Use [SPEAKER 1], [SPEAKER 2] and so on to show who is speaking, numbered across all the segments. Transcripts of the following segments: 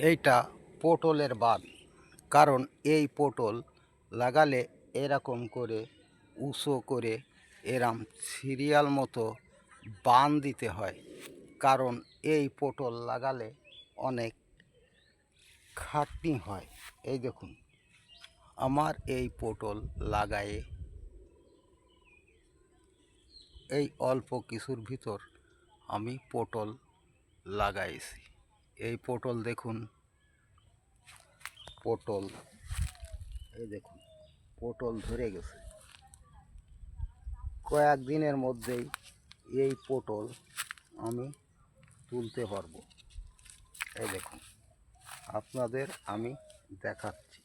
[SPEAKER 1] এইটা পটলের বান। কারণ এই পটল লাগালে এরকম করে উঁচু করে এরম সিরিয়াল মতো বান দিতে হয়। কারণ এই পটল লাগালে অনেক খাটনি হয়। এই দেখুন, আমার এই পটল লাগায়ে এই অল্প কিছুর ভিতর আমি পটল লাগাইছি। এই পটল দেখুন, পটল এই দেখুন, পটল ধরে গেছে। কয়েকদিনের মধ্যেই এই পটল আমি তুলতে পারবো। এই দেখুন, আপনাদের আমি দেখাচ্ছি।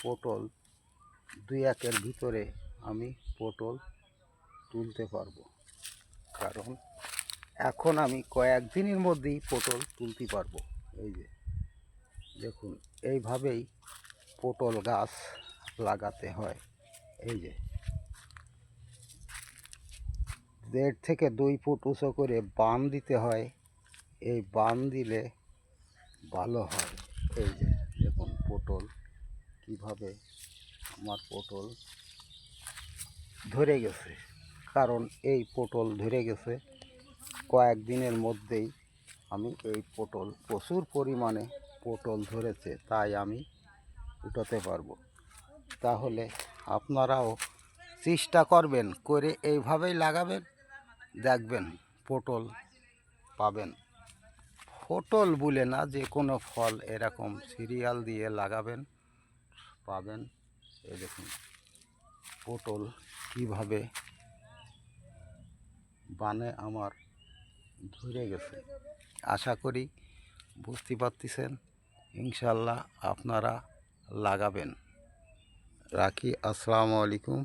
[SPEAKER 1] পটল 2-1 ভিতরে আমি পটল তুলতে পারবো। কারণ এখন আমি কয়েকদিনের মধ্যেই পটল তুলতে পারবো। এই যে দেখুন, এইভাবেই পটল গাছ লাগাতে হয়। এই যে 1.5 থেকে 2 ফুট উঁচু করে বান দিতে হয়। এই বান দিলে ভালো হয়। এই যে দেখুন, পটল কিভাবে আমার পটল ধরে গেছে। কারণ এই পটল ধরে গেছে কয়েকদিনের মধ্যেই আমি এই পটল প্রচুর পরিমাণে পটল ধরেছে, তাই আমি উঠাতে পারবো। তাহলে আপনারাও চেষ্টা করবেন, করে এইভাবেই লাগাবেন, দেখবেন পটল পাবেন। পটল বলে না, যে কোনো ফল এরকম সিরিয়াল দিয়ে লাগাবেন, পাবেন। এই দেখুন পটল কিভাবে বানে আমার ধরে গেছে। আশা করি বুঝতে পারতেছেন। ইনশাল্লাহ আপনারা লাগাবেন। রাখি। আসসালামু আলাইকুম।